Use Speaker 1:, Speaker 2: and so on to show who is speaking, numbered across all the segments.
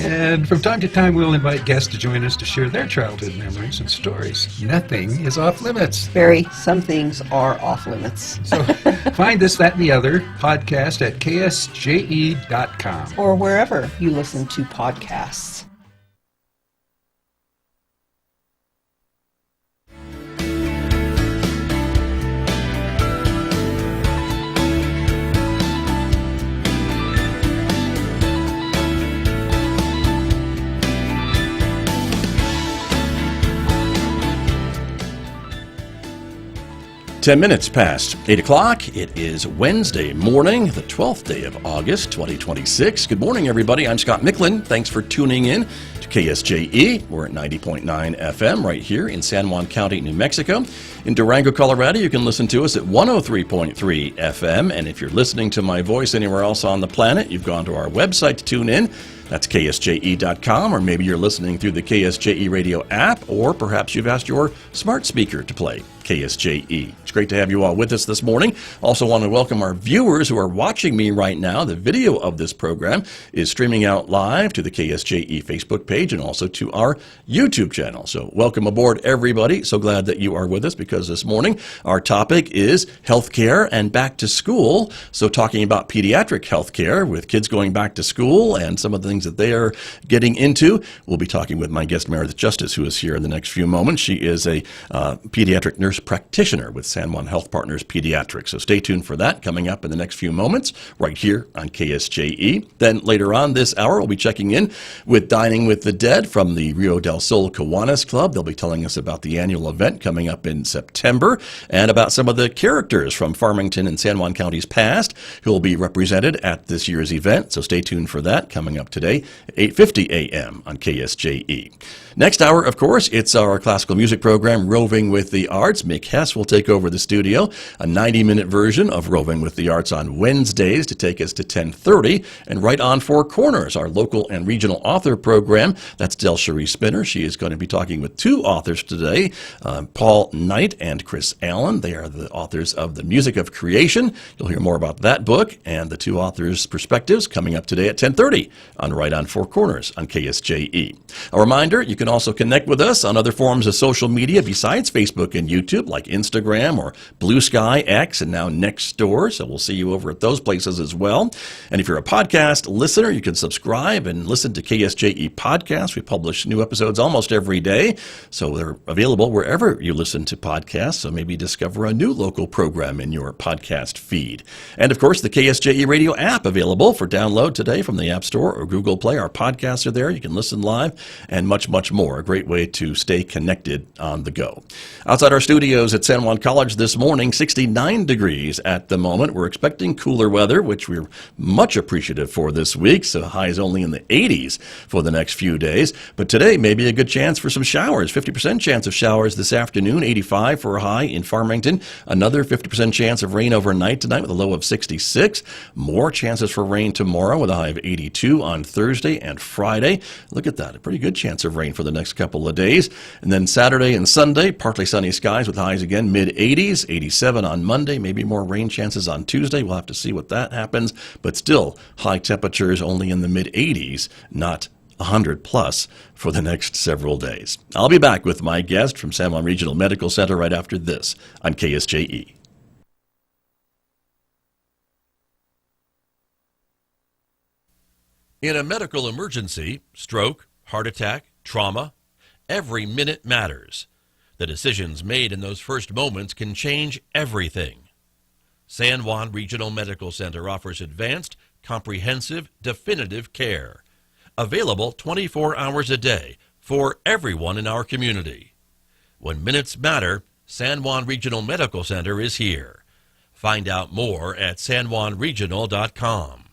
Speaker 1: And from time to time, we'll invite guests to join us to share their childhood memories and stories. Nothing is off limits.
Speaker 2: Barry, some things are off limits.
Speaker 1: So find This, That, and the Other podcast at KSJE.com.
Speaker 2: Or wherever you listen to podcasts.
Speaker 3: Minutes past 8 o'clock. It is Wednesday morning, the 12th day of August, 2026. Good morning, everybody. I'm Scott Micklin. Thanks for tuning in to KSJE. We're at 90.9 FM right here in San Juan County, New Mexico. In Durango, Colorado, you can listen to us at 103.3 FM. And if you're listening to my voice anywhere else on the planet, you've gone to our website to tune in. That's KSJE.com, or maybe you're listening through the KSJE radio app, or perhaps you've asked your smart speaker to play KSJE. It's great to have you all with us this morning. Also want to welcome our viewers who are watching me right now. The video of this program is streaming out live to the KSJE Facebook page and also to our YouTube channel. So welcome aboard, everybody. So glad that you are with us, because this morning our topic is healthcare and back to school. So talking about pediatric healthcare with kids going back to school and some of the things that they are getting into. We'll be talking with my guest, Meredith Justice, who is here in the next few moments. She is a pediatric nurse practitioner with San Juan Health Partners Pediatrics. So stay tuned for that coming up in the next few moments right here on KSJE. Then later on this hour, we'll be checking in with Dining with the Dead from the Rio del Sol Kiwanis Club. They'll be telling us about the annual event coming up in September and about some of the characters from Farmington and San Juan counties past who will be represented at this year's event. So stay tuned for that coming up today at 8:50 a.m. on KSJE. Next hour, of course, it's our classical music program, Roving with the Arts. Mick Hess will take over the studio, a 90-minute version of Roving with the Arts on Wednesdays to take us to 10:30. And right on Four Corners, our local and regional author program. That's Del Cherie Spinner. She is going to be talking with two authors today, Paul Knight and Chris Allen. They are the authors of The Music of Creation. You'll hear more about that book and the two authors' perspectives coming up today at 10:30 on Right on Four Corners on KSJE. A reminder, you can also connect with us on other forms of social media besides Facebook and YouTube, like Instagram or Blue Sky, X, and now Nextdoor. So we'll see you over at those places as well. And if you're a podcast listener, you can subscribe and listen to KSJE podcasts. We publish new episodes almost every day, so they're available wherever you listen to podcasts. So maybe discover a new local program in your podcast feed. And of course, the KSJE radio app available for download today from the App Store or Google Play. Our podcasts are there. You can listen live and much, much more. A great way to stay connected on the go. Outside our studios at San Juan College this morning, 69 degrees at the moment. We're expecting cooler weather, which we're much appreciative for this week. So highs only in the 80s for the next few days. But today may be a good chance for some showers. 50% chance of showers this afternoon, 85 for a high in Farmington. Another 50% chance of rain overnight tonight with a low of 66. More chances for rain tomorrow with a high of 82 on Thursday and Friday. Look at that, a pretty good chance of rain for the next couple of days. And then Saturday and Sunday, partly sunny skies with highs again, mid-80s, 87 on Monday, maybe more rain chances on Tuesday. We'll have to see what that happens, but still high temperatures only in the mid-80s, not 100 plus for the next several days. I'll be back with my guest from San Juan Regional Medical Center right after this on KSJE. In a medical emergency, stroke, heart attack, trauma, every minute matters. The decisions made in those first moments can change everything. San Juan Regional Medical Center offers advanced, comprehensive, definitive care. Available 24 hours a day for everyone in our community. When minutes matter, San Juan Regional Medical Center is here. Find out more at sanjuanregional.com.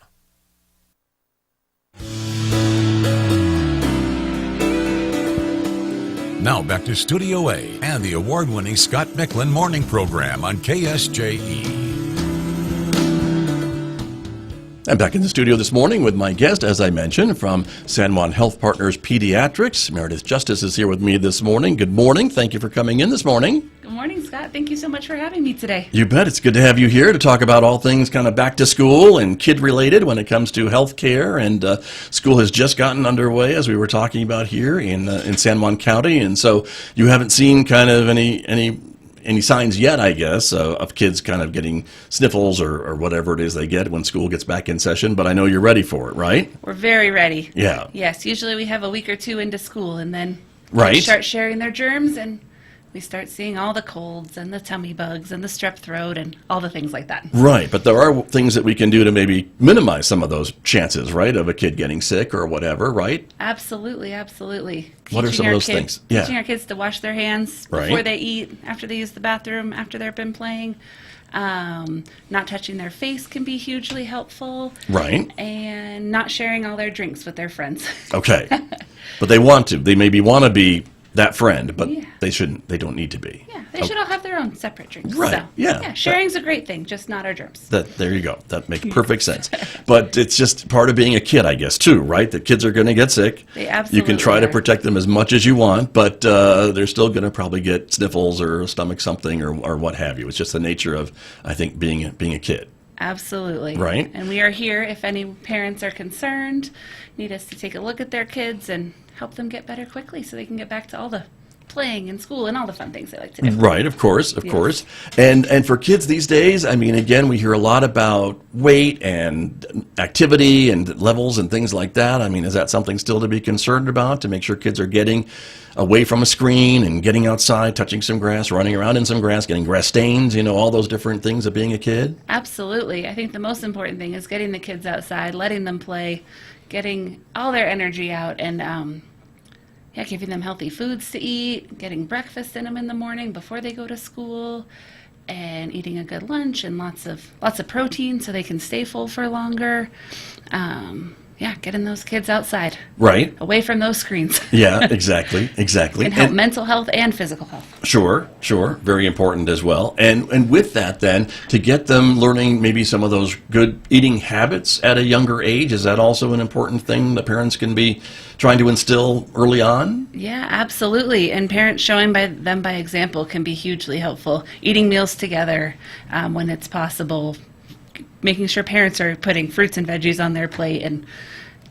Speaker 4: Now back to Studio A and the award-winning Scott Micklin morning program on KSJE.
Speaker 3: I'm back in the studio this morning with my guest, as I mentioned, from San Juan Health Partners Pediatrics. Meredith Justice is here with me this morning. Good morning. Thank you for coming in this morning.
Speaker 5: Good morning, Scott. Thank you so much for having me today.
Speaker 3: You bet. It's good to have you here to talk about all things kind of back to school and kid related when it comes to health care. And school has just gotten underway, as we were talking about here in San Juan County. And so you haven't seen kind of any signs yet, I guess, of kids kind of getting sniffles or whatever it is they get when school gets back in session. But I know you're ready for it, right?
Speaker 5: We're very ready.
Speaker 3: Yeah.
Speaker 5: Yes, usually we have a week or two into school, and then
Speaker 3: Right.
Speaker 5: kids start sharing their germs, and we start seeing all the colds and the tummy bugs and the strep throat and all the things like that.
Speaker 3: Right, but there are things that we can do to maybe minimize some of those chances, right, of a kid getting sick or whatever, right?
Speaker 5: Absolutely, absolutely.
Speaker 3: What are
Speaker 5: Teaching
Speaker 3: some of
Speaker 5: our
Speaker 3: those
Speaker 5: kids-
Speaker 3: things? Yeah.
Speaker 5: Teaching our kids to wash their hands
Speaker 3: Right.
Speaker 5: before they eat, after they use the bathroom, after they've been playing. Not touching their face can be hugely helpful.
Speaker 3: Right.
Speaker 5: And not sharing all their drinks with their friends.
Speaker 3: Okay. But they want to. They maybe want to be that friend, but
Speaker 5: Yeah.
Speaker 3: they shouldn't. They don't need to be.
Speaker 5: Yeah, they should all have their own separate drinks.
Speaker 3: Right,
Speaker 5: So,
Speaker 3: yeah.
Speaker 5: sharing's a great thing, just not our germs.
Speaker 3: There you go. That makes perfect sense. But it's just part of being a kid, I guess, too, right? The kids are going to get sick.
Speaker 5: They
Speaker 3: You
Speaker 5: absolutely
Speaker 3: can try to
Speaker 5: are.
Speaker 3: protect them as much as you want, but they're still going to probably get sniffles or stomach something or what have you. It's just the nature of, I think, being a kid.
Speaker 5: Absolutely.
Speaker 3: Right.
Speaker 5: And we are here if any parents are concerned, need us to take a look at their kids and help them get better quickly so they can get back to all the playing and school and all the fun things they like to do.
Speaker 3: Right, of course, of
Speaker 5: Yes.
Speaker 3: course. And for kids these days, I mean, again, we hear a lot about weight and activity and levels and things like that. I mean, is that something still to be concerned about, to make sure kids are getting away from a screen and getting outside, touching some grass, running around in some grass, getting grass stains, all those different things of being a kid?
Speaker 5: Absolutely. I think the most important thing is getting the kids outside, letting them play, getting all their energy out, and giving them healthy foods to eat, getting breakfast in them in the morning before they go to school, and eating a good lunch and lots of protein so they can stay full for longer. Getting those kids outside,
Speaker 3: Right.
Speaker 5: away from those screens.
Speaker 3: Yeah, exactly.
Speaker 5: Can help mental health and physical health.
Speaker 3: Sure. Very important as well. And with that then, to get them learning maybe some of those good eating habits at a younger age, is that also an important thing the parents can be trying to instill early on?
Speaker 5: Yeah, absolutely. And parents showing them by example can be hugely helpful. Eating meals together when it's possible, making sure parents are putting fruits and veggies on their plate and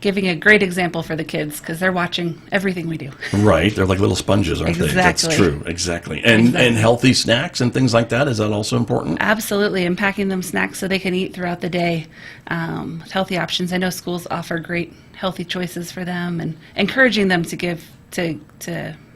Speaker 5: giving a great example for the kids because they're watching everything we do.
Speaker 3: Right. They're like little sponges, aren't they? That's
Speaker 5: Exactly.
Speaker 3: true. Exactly. And healthy snacks and things like that, is that also important?
Speaker 5: Absolutely, and packing them snacks so they can eat throughout the day. Healthy options. I know schools offer great healthy choices for them, and encouraging them to give to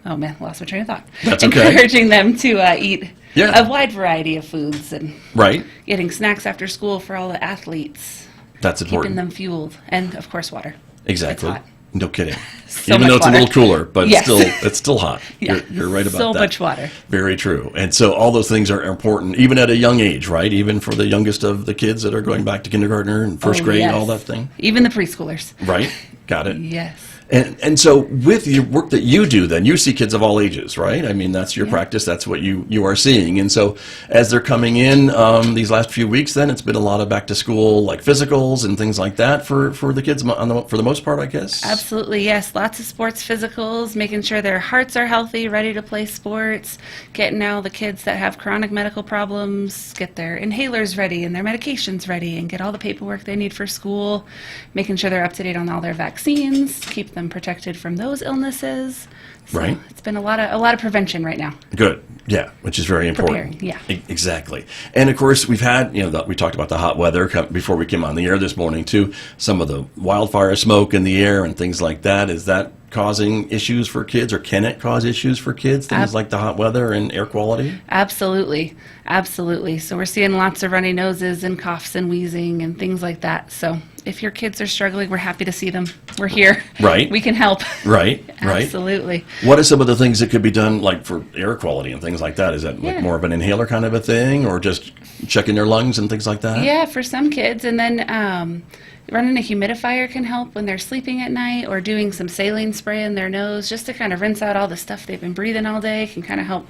Speaker 5: oh man, lost my train of thought.
Speaker 3: That's okay.
Speaker 5: Encouraging them to eat
Speaker 3: Yeah.
Speaker 5: a wide variety of foods and
Speaker 3: Right.
Speaker 5: getting snacks after school for all the athletes.
Speaker 3: That's
Speaker 5: Keeping
Speaker 3: important.
Speaker 5: them fueled, and of course water.
Speaker 3: Exactly.
Speaker 5: It's hot.
Speaker 3: No kidding.
Speaker 5: So
Speaker 3: Even
Speaker 5: much
Speaker 3: though it's a
Speaker 5: water.
Speaker 3: little cooler, but
Speaker 5: Yes.
Speaker 3: it's still hot.
Speaker 5: Yeah.
Speaker 3: You're right about
Speaker 5: So
Speaker 3: that.
Speaker 5: much water.
Speaker 3: Very true. And so all those things are important, even at a young age, right? Even for the youngest of the kids that are going back to kindergartner and first
Speaker 5: Oh,
Speaker 3: grade,
Speaker 5: yes.
Speaker 3: all that thing.
Speaker 5: Even the preschoolers.
Speaker 3: Right? Got it.
Speaker 5: Yes.
Speaker 3: And so with your work that you do, then you see kids of all ages, right? I mean, that's your practice. That's what you are seeing. And so as they're coming in these last few weeks, then it's been a lot of back to school, like physicals and things like that for the kids for the most part, I guess.
Speaker 5: Absolutely, yes. Lots of sports physicals, making sure their hearts are healthy, ready to play sports, getting all the kids that have chronic medical problems, get their inhalers ready and their medications ready, and get all the paperwork they need for school, making sure they're up to date on all their vaccines, keep them protected from those illnesses. So
Speaker 3: Right.
Speaker 5: It's been a lot of prevention right now.
Speaker 3: Good. Yeah, which is very important.
Speaker 5: Preparing, yeah.
Speaker 3: Exactly. And of course, we've had, we talked about the hot weather before we came on the air this morning too. Some of the wildfire smoke in the air and things like that. Is that causing issues for kids, or can it cause issues for kids? Things like the hot weather and air quality?
Speaker 5: Absolutely. Absolutely. So we're seeing lots of runny noses and coughs and wheezing and things like that. So if your kids are struggling, we're happy to see them. We're here.
Speaker 3: Right.
Speaker 5: We can help.
Speaker 3: Right.
Speaker 5: Absolutely.
Speaker 3: What are some of the things that could be done, like for air quality and things like that? Is that like
Speaker 5: Yeah.
Speaker 3: more of an inhaler kind of a thing, or just checking their lungs and things like that?
Speaker 5: Yeah, for some kids. And then running a humidifier can help when they're sleeping at night, or doing some saline spray in their nose just to kind of rinse out all the stuff they've been breathing all day can kind of help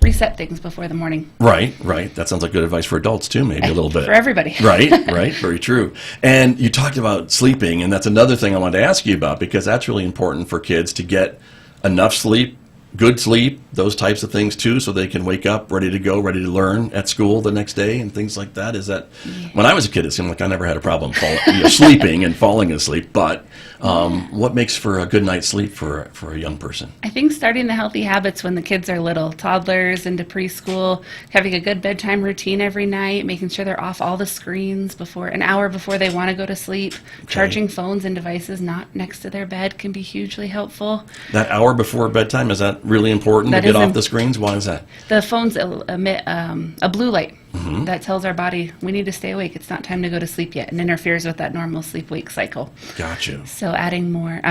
Speaker 5: reset things before the morning.
Speaker 3: Right. That sounds like good advice for adults too, maybe a little bit.
Speaker 5: For everybody.
Speaker 3: Right. Very true. And you talked about sleeping, and that's another thing I wanted to ask you about, because that's really important for kids to get enough sleep, good sleep, those types of things too, so they can wake up ready to go, ready to learn at school the next day and things like that. Is that, when I was a kid, it seemed like I never had a problem sleeping and falling asleep, but what makes for a good night's sleep for a young person?
Speaker 5: I think starting the healthy habits when the kids are little, toddlers into preschool, having a good bedtime routine every night, making sure they're off all the screens an hour before they want to go to sleep, charging phones and devices not next to their bed can be hugely helpful.
Speaker 3: That hour before bedtime, is that really important to get off the screens? Why is that?
Speaker 5: The phones emit a blue light that tells our body we need to stay awake. It's not time to go to sleep yet, and interferes with that normal sleep-wake cycle.
Speaker 3: Gotcha.
Speaker 5: So adding more,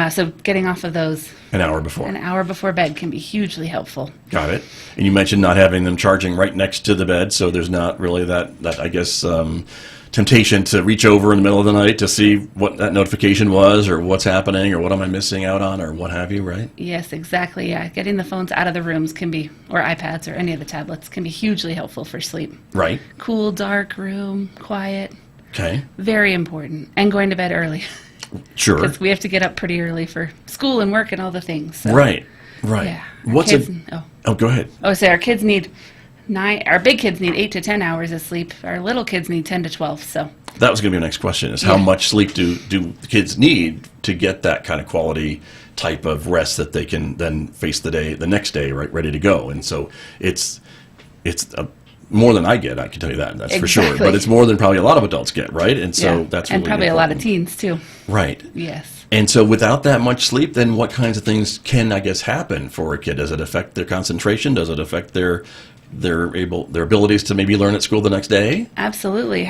Speaker 5: getting off of those
Speaker 3: an hour before
Speaker 5: bed can be hugely helpful.
Speaker 3: Got it. And you mentioned not having them charging right next to the bed, so there's not really that I guess, temptation to reach over in the middle of the night to see what that notification was or what's happening or what am I missing out on or what have you, right?
Speaker 5: Yes, exactly. Yeah, getting the phones out of the rooms can be, or iPads or any of the tablets, can be hugely helpful for sleep.
Speaker 3: Right.
Speaker 5: Cool, dark room, quiet.
Speaker 3: Okay.
Speaker 5: Very important. And going to bed early.
Speaker 3: Sure.
Speaker 5: Because we have to get up pretty early for school and work and all the things. So,
Speaker 3: right.
Speaker 5: Yeah.
Speaker 3: Go ahead.
Speaker 5: Our kids need our big kids need 8 to 10 hours of sleep. Our little kids need 10 to 12. So
Speaker 3: that was going to be my next question: is how much sleep do the kids need to get that kind of quality type of rest that they can then face the next day, right, ready to go? And so it's more than I get. I can tell you that's for sure. But it's more than probably a lot of adults get, right? And so that's really
Speaker 5: probably
Speaker 3: important.
Speaker 5: A lot of teens too.
Speaker 3: Right.
Speaker 5: Yes.
Speaker 3: And so without that much sleep, then what kinds of things can, I guess, happen for a kid? Does it affect their concentration? Does it affect their abilities to maybe learn at school the next day?
Speaker 5: Absolutely.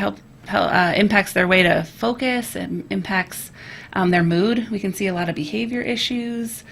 Speaker 5: Impacts their way to focus and impacts their mood. We can see a lot of behavior issues,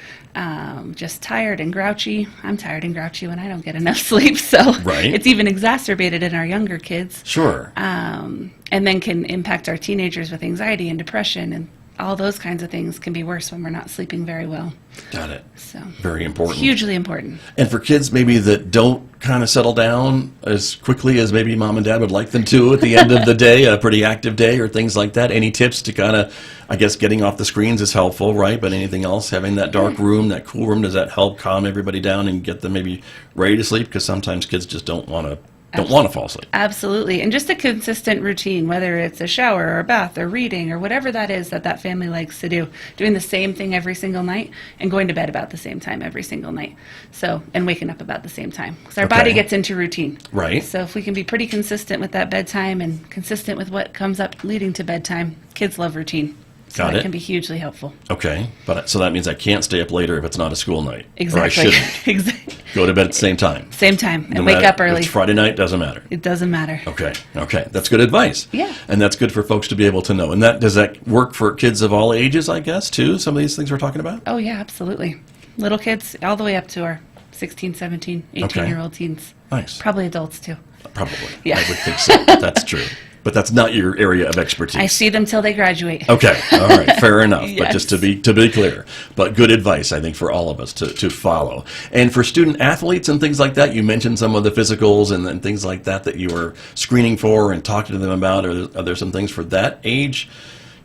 Speaker 5: just tired and grouchy. I'm tired and grouchy when I don't get enough sleep, so it's even exacerbated in our younger kids.
Speaker 3: Sure.
Speaker 5: And then can impact our teenagers with anxiety and depression, and all those kinds of things can be worse when we're not sleeping very well.
Speaker 3: Got it.
Speaker 5: So
Speaker 3: very important.
Speaker 5: Hugely important.
Speaker 3: And for kids maybe that don't kind of settle down as quickly as maybe mom and dad would like them to at the end of the day, a pretty active day or things like that, any tips to kind of, I guess, getting off the screens is helpful, right? But anything else, having that dark room, that cool room, does that help calm everybody down and get them maybe ready to sleep? Because sometimes kids just don't want to fall asleep.
Speaker 5: Absolutely. And just a consistent routine, whether it's a shower or a bath or reading or whatever that is that family likes to do, doing the same thing every single night and going to bed about the same time every single night. So, and waking up about the same time. Because our body gets into routine.
Speaker 3: Right.
Speaker 5: So if we can be pretty consistent with that bedtime and consistent with what comes up leading to bedtime, kids love routine. So that can be hugely helpful.
Speaker 3: Okay. So that means I can't stay up later if it's not a school night.
Speaker 5: Exactly.
Speaker 3: Or I shouldn't.
Speaker 5: Exactly.
Speaker 3: Go to bed at the same time.
Speaker 5: Same time. And wake up early.
Speaker 3: If it's Friday night, doesn't matter.
Speaker 5: It doesn't matter.
Speaker 3: Okay. That's good advice.
Speaker 5: Yeah.
Speaker 3: And that's good for folks to be able to know. And does that work for kids of all ages, I guess, too? Some of these things we're talking about?
Speaker 5: Oh, yeah, absolutely. Little kids all the way up to our 16, 17, 18-year-old teens.
Speaker 3: Nice.
Speaker 5: Probably adults, too.
Speaker 3: Probably.
Speaker 5: Yeah.
Speaker 3: I would think so. That's true. But that's not your area of expertise.
Speaker 5: I see them till they graduate.
Speaker 3: Okay, all right, fair enough.
Speaker 5: Yes.
Speaker 3: But just to be clear, but good advice, I think, for all of us to follow. And for student athletes and things like that, you mentioned some of the physicals and things like that you were screening for and talking to them about. Are there some things for that age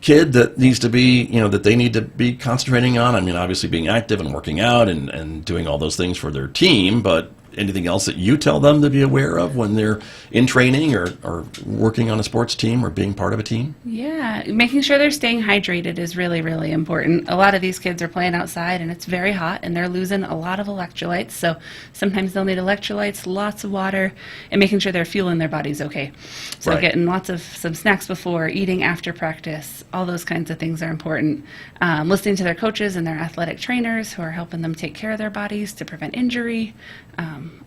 Speaker 3: kid that needs to be, that they need to be concentrating on? I mean, obviously being active and working out and doing all those things for their team, but anything else that you tell them to be aware of when they're in training or working on a sports team or being part of a team?
Speaker 5: Yeah, making sure they're staying hydrated is really, really important. A lot of these kids are playing outside and it's very hot and they're losing a lot of electrolytes. So sometimes they'll need electrolytes, lots of water, and making sure they're fueling their bodies okay. So getting some snacks before, eating after practice, all those kinds of things are important. Listening to their coaches and their athletic trainers who are helping them take care of their bodies to prevent injury.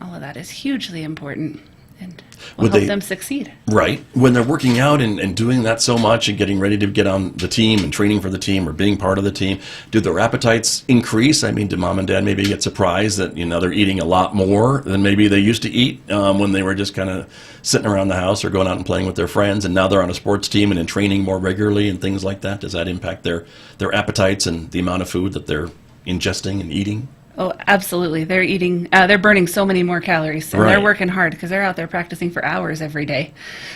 Speaker 5: All of that is hugely important and will help them succeed.
Speaker 3: Right. When they're working out and doing that so much and getting ready to get on the team and training for the team or being part of the team, do their appetites increase? I mean, do mom and dad maybe get surprised that, they're eating a lot more than maybe they used to eat when they were just kind of sitting around the house or going out and playing with their friends, and now they're on a sports team and in training more regularly and things like that? Does that impact their appetites and the amount of food that they're ingesting and eating?
Speaker 5: Oh, absolutely. They're eating, they're burning so many more calories, and
Speaker 3: Right.
Speaker 5: they're working hard because they're out there practicing for hours every day.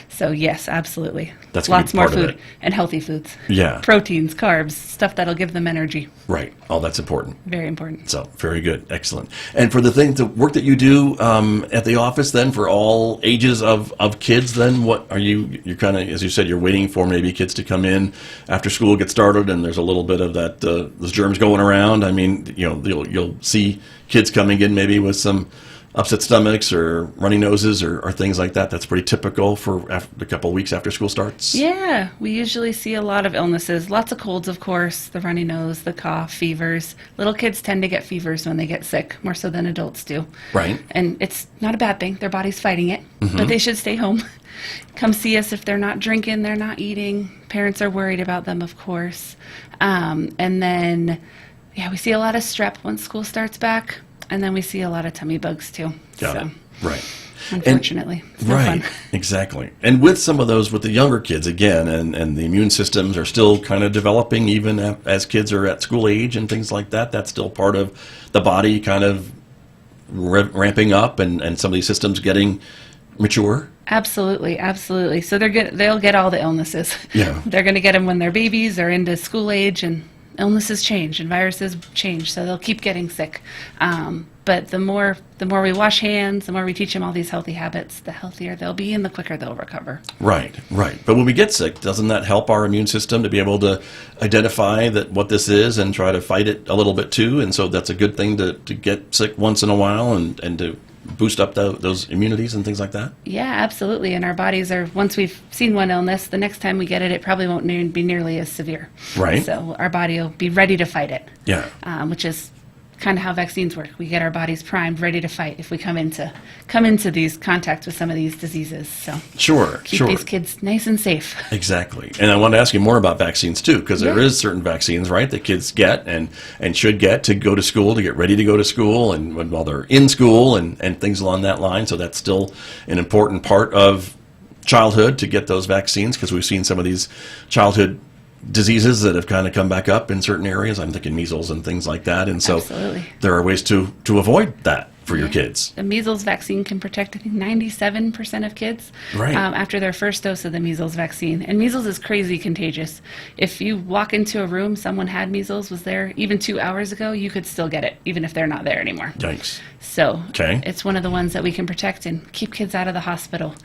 Speaker 5: So yes, absolutely.
Speaker 3: That's gonna be
Speaker 5: lots more
Speaker 3: part of
Speaker 5: food
Speaker 3: it.
Speaker 5: and healthy foods.
Speaker 3: Yeah.
Speaker 5: Proteins, carbs, stuff that'll give them energy.
Speaker 3: Right. Oh, that's important.
Speaker 5: Very important.
Speaker 3: So very good, excellent. And for the work that you do at the office, then for all ages of kids, then what are you're kind of, as you said, you're waiting for maybe kids to come in after school gets started, and there's a little bit of that those germs going around. I mean, you'll see kids coming in maybe with some upset stomachs or runny noses or things like that. That's pretty typical for a couple of weeks after school starts.
Speaker 5: Yeah, we usually see a lot of illnesses, lots of colds, of course, the runny nose, the cough, fevers. Little kids tend to get fevers when they get sick, more so than adults do.
Speaker 3: Right.
Speaker 5: And it's not a bad thing. Their body's fighting it, but they should stay home. Come see us if they're not drinking, they're not eating. Parents are worried about them, of course. And then, we see a lot of strep once school starts back. And then we see a lot of tummy bugs too.
Speaker 3: Got it. Right.
Speaker 5: Unfortunately. It's no
Speaker 3: Right,
Speaker 5: fun.
Speaker 3: exactly. And with some of those, with the younger kids, again, and the immune systems are still kind of developing even as kids are at school age and things like that. That's still part of the body kind of ramping up and some of these systems getting mature.
Speaker 5: Absolutely, absolutely. So they'll get all the illnesses.
Speaker 3: Yeah.
Speaker 5: They're going to get them when they're babies or into school age, and illnesses change and viruses change, so they'll keep getting sick. But the more we wash hands, the more we teach them all these healthy habits, the healthier they'll be and the quicker they'll recover.
Speaker 3: Right. But when we get sick, doesn't that help our immune system to be able to identify that what this is and try to fight it a little bit too? And so that's a good thing to get sick once in a while and to boost up those immunities and things like that?
Speaker 5: Yeah, absolutely. And our bodies are, once we've seen one illness, the next time we get it, it probably won't be nearly as severe.
Speaker 3: Right.
Speaker 5: So our body will be ready to fight it.
Speaker 3: Yeah.
Speaker 5: Which is kind of how vaccines work. We get our bodies primed, ready to fight if we come into these contact with some of these diseases. So
Speaker 3: Sure.
Speaker 5: keep these kids nice and safe.
Speaker 3: Exactly. And I want to ask you more about vaccines too, because there
Speaker 5: Yeah.
Speaker 3: is certain vaccines, right, that kids get and should get to go to school, to get ready to go to school, and while they're in school and things along that line. So that's still an important part of childhood to get those vaccines, because we've seen some of these childhood diseases that have kind of come back up in certain areas. I'm thinking measles and things like that. And so
Speaker 5: Absolutely.
Speaker 3: there are ways to avoid that for your kids.
Speaker 5: The measles vaccine can protect, I think, 97% of kids
Speaker 3: Right.
Speaker 5: After their first dose of the measles vaccine. And measles is crazy contagious. If you walk into a room, someone had measles, was there even 2 hours ago, you could still get it, even if they're not there anymore.
Speaker 3: Yikes.
Speaker 5: So
Speaker 3: Okay.
Speaker 5: it's one of the ones that we can protect and keep kids out of the hospital,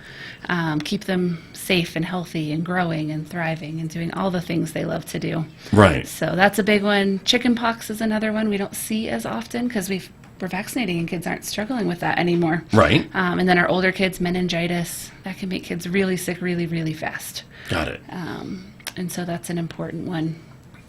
Speaker 5: keep them safe and healthy and growing and thriving and doing all the things they love to do.
Speaker 3: Right.
Speaker 5: So that's a big one. Chickenpox is another one we don't see as often because we're vaccinating and kids aren't struggling with that anymore.
Speaker 3: Right.
Speaker 5: And then our older kids, meningitis, that can make kids really sick really, really fast.
Speaker 3: Got it.
Speaker 5: And so that's an important one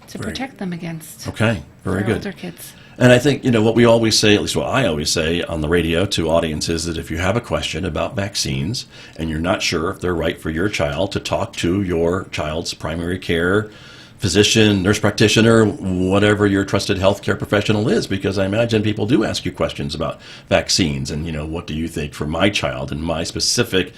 Speaker 5: to protect them against.
Speaker 3: Okay. Very
Speaker 5: our
Speaker 3: good.
Speaker 5: older kids.
Speaker 3: And I think, what we always say, at least what I always say on the radio to audiences, that if you have a question about vaccines and you're not sure if they're right for your child, to talk to your child's primary care physician, nurse practitioner, whatever your trusted healthcare professional is, because I imagine people do ask you questions about vaccines and, what do you think for my child and my specific,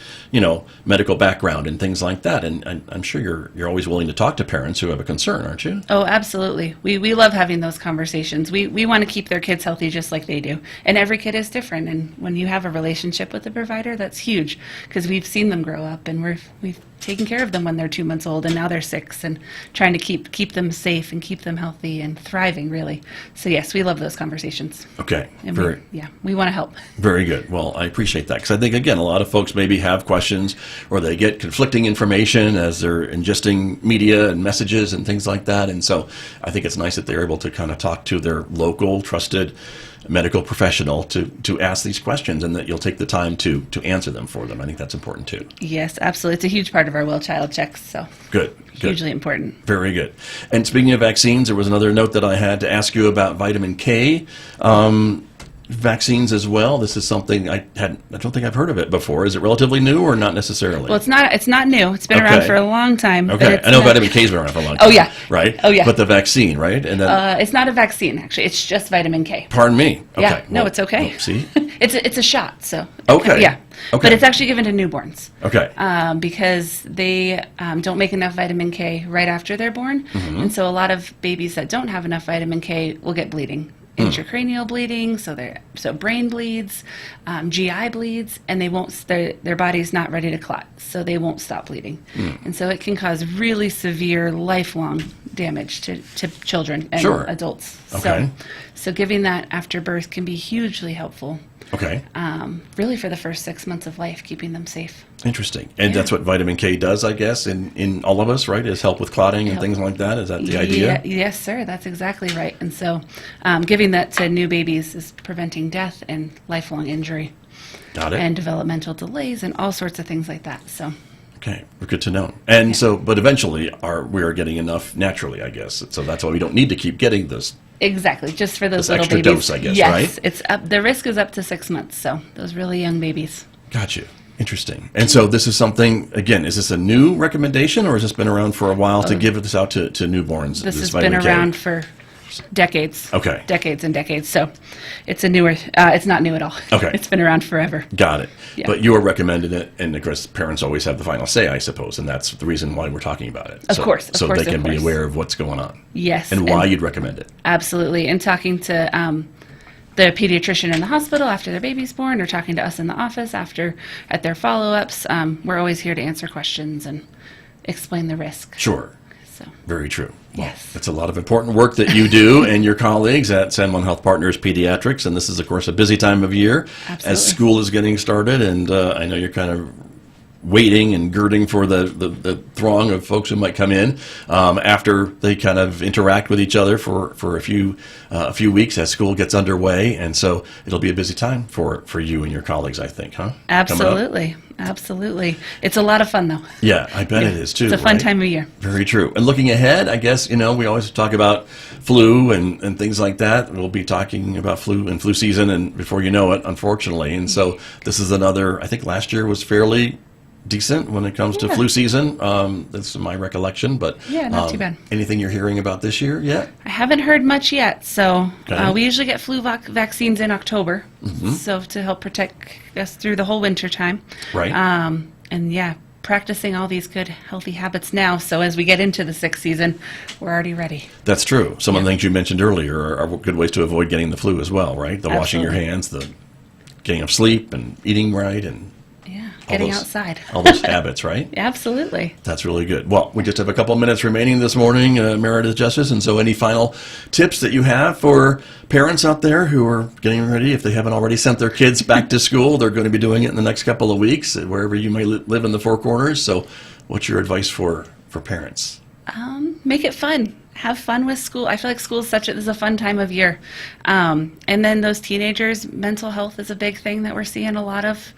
Speaker 3: medical background and things like that. And I'm sure you're always willing to talk to parents who have a concern, aren't you?
Speaker 5: Oh, absolutely. We love having those conversations. We want to keep their kids healthy just like they do. And every kid is different. And when you have a relationship with the provider, that's huge because we've seen them grow up and we've taken care of them when they're 2 months old and now they're 6 and trying to keep them safe and keep them healthy and thriving, really. So yes, we love those conversations.
Speaker 3: Okay.
Speaker 5: And we want to help.
Speaker 3: Very good. Well, I appreciate that, because I think, again, a lot of folks maybe have questions or they get conflicting information as they're ingesting media and messages and things like that. And so I think it's nice that they're able to kind of talk to their local, trusted medical professional to ask these questions, and that you'll take the time to answer them for them. I think that's important too.
Speaker 5: Yes, absolutely. It's a huge part of our well child checks, so
Speaker 3: Good.
Speaker 5: hugely important.
Speaker 3: Very good. And speaking of vaccines, there was another note that I had to ask you about vitamin K. Vaccines as well. This is something I don't think I've heard of it before. Is it relatively new or not necessarily?
Speaker 5: Well, it's not new. It's been around
Speaker 3: Okay.
Speaker 5: for a long time. but
Speaker 3: Okay,
Speaker 5: it's
Speaker 3: I know
Speaker 5: not-
Speaker 3: vitamin K's been around for a long time.
Speaker 5: Oh, yeah.
Speaker 3: Right?
Speaker 5: Oh, yeah.
Speaker 3: But the vaccine, right? And then,
Speaker 5: It's not a vaccine, actually. It's just vitamin K.
Speaker 3: pardon me. Okay.
Speaker 5: Yeah, no, it's okay.
Speaker 3: well, see?
Speaker 5: It's a shot, so.
Speaker 3: Okay.
Speaker 5: Yeah.
Speaker 3: Okay.
Speaker 5: But it's actually given to newborns
Speaker 3: Okay.
Speaker 5: because they don't make enough vitamin K right after they're born.
Speaker 3: Mm-hmm.
Speaker 5: And so a lot of babies that don't have enough vitamin K will get bleeding intracranial bleeding, so brain bleeds, GI bleeds, and their body's not ready to clot, so they won't stop bleeding. And so it can cause really severe lifelong damage to children and
Speaker 3: Sure.
Speaker 5: adults.
Speaker 3: Okay.
Speaker 5: So giving that after birth can be hugely helpful.
Speaker 3: Okay.
Speaker 5: Really for the first 6 months of life, keeping them safe.
Speaker 3: Interesting. And that's what vitamin K does, I guess, in all of us, right? Is help with clotting and things like that? Is that the idea?
Speaker 5: Yes, sir. That's exactly right. And so giving that to new babies is preventing death and lifelong injury.
Speaker 3: Got it.
Speaker 5: And developmental delays and all sorts of things like that. So.
Speaker 3: Okay, good to know. And so, but eventually, we are getting enough naturally, I guess. So that's why we don't need to keep getting this.
Speaker 5: Exactly, just for those
Speaker 3: This
Speaker 5: little
Speaker 3: extra
Speaker 5: babies.
Speaker 3: dose, I guess,
Speaker 5: yes,
Speaker 3: right?
Speaker 5: It's up. The risk is up to 6 months. So those really young babies.
Speaker 3: Got you. Interesting. And so this is something, again, is this a new recommendation or has this been around for a while to give this out to newborns?
Speaker 5: This has been
Speaker 3: vitamin K?
Speaker 5: around for decades.
Speaker 3: Okay.
Speaker 5: Decades and decades. So it's it's not new at all.
Speaker 3: Okay.
Speaker 5: It's been around forever.
Speaker 3: Got it.
Speaker 5: Yeah.
Speaker 3: But you are recommending it, and of course, parents always have the final say, I suppose, and that's the reason why we're talking about it.
Speaker 5: Of course,
Speaker 3: So they can be aware of what's going on.
Speaker 5: Yes.
Speaker 3: And why you'd recommend it.
Speaker 5: Absolutely. And talking to the pediatrician in the hospital after their baby's born, or talking to us in the office at their follow-ups, we're always here to answer questions and explain the risk.
Speaker 3: Sure.
Speaker 5: So.
Speaker 3: Very true. Well,
Speaker 5: Yes.
Speaker 3: it's a lot of important work that you do and your colleagues at San Juan Health Partners Pediatrics, and this is, of course, a busy time of year
Speaker 5: Absolutely.
Speaker 3: as school is getting started, and I know you're kind of waiting and girding for the throng of folks who might come in after they kind of interact with each other for a few weeks as school gets underway, and so it'll be a busy time for you and your colleagues, I think, huh?
Speaker 5: Absolutely. Absolutely. It's a lot of fun, though.
Speaker 3: Yeah, I bet it is too.
Speaker 5: It's a fun
Speaker 3: right?
Speaker 5: time of year.
Speaker 3: Very true. And looking ahead, I guess, we always talk about flu and things like that. We'll be talking about flu and flu season, and before you know it, unfortunately. And so this is another, I think last year was fairly decent when it comes to flu season. That's my recollection, but
Speaker 5: not too bad.
Speaker 3: Anything you're hearing about this year yet?
Speaker 5: I haven't heard much yet. So
Speaker 3: Okay.
Speaker 5: we usually get flu vaccines in October, so to help protect us through the whole winter time.
Speaker 3: Right.
Speaker 5: And yeah, practicing all these good, healthy habits now. So as we get into the 6th season, we're already ready.
Speaker 3: That's true. Some of the things you mentioned earlier are good ways to avoid getting the flu as well, right? The washing your
Speaker 5: Absolutely.
Speaker 3: hands, the getting enough sleep, and eating right, and
Speaker 5: Yeah,
Speaker 3: all
Speaker 5: getting
Speaker 3: those-
Speaker 5: outside.
Speaker 3: all those habits, right?
Speaker 5: Absolutely.
Speaker 3: That's really good. Well, we just have a couple of minutes remaining this morning, Meredith Justice, and so any final tips that you have for parents out there who are getting ready, if they haven't already sent their kids back to school, they're going to be doing it in the next couple of weeks, wherever you may live in the Four Corners. So what's your advice for parents?
Speaker 5: Make it fun. Have fun with school. I feel like school is a fun time of year. And then those teenagers, mental health is a big thing that we're seeing a lot of.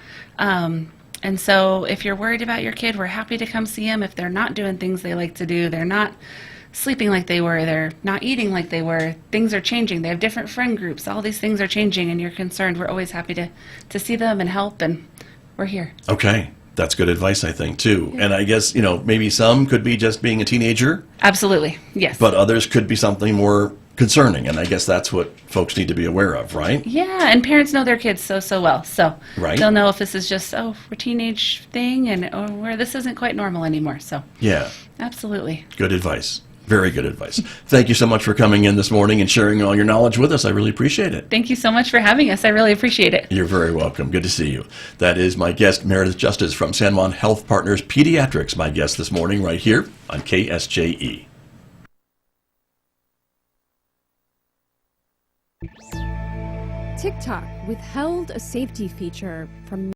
Speaker 5: And so if you're worried about your kid, we're happy to come see them. If they're not doing things they like to do, they're not sleeping like they were, they're not eating like they were, things are changing. They have different friend groups. All these things are changing, and you're concerned. We're always happy to see them and help, and we're here.
Speaker 3: Okay. That's good advice, I think, too. And I guess, maybe some could be just being a teenager,
Speaker 5: Absolutely. Yes.
Speaker 3: but others could be something more concerning. And I guess that's what folks need to be aware of, right?
Speaker 5: Yeah, and parents know their kids so well. So
Speaker 3: Right.
Speaker 5: they'll know if this is just, a teenage thing, or where this isn't quite normal anymore. So
Speaker 3: Yeah.
Speaker 5: absolutely.
Speaker 3: Good advice. Very good advice. Thank you so much for coming in this morning and sharing all your knowledge with us. I really appreciate it.
Speaker 5: Thank you so much for having us. I really appreciate it.
Speaker 3: You're very welcome. Good to see you. That is my guest, Meredith Justice from San Juan Health Partners Pediatrics, my guest this morning right here on KSJE.
Speaker 6: TikTok withheld a safety feature from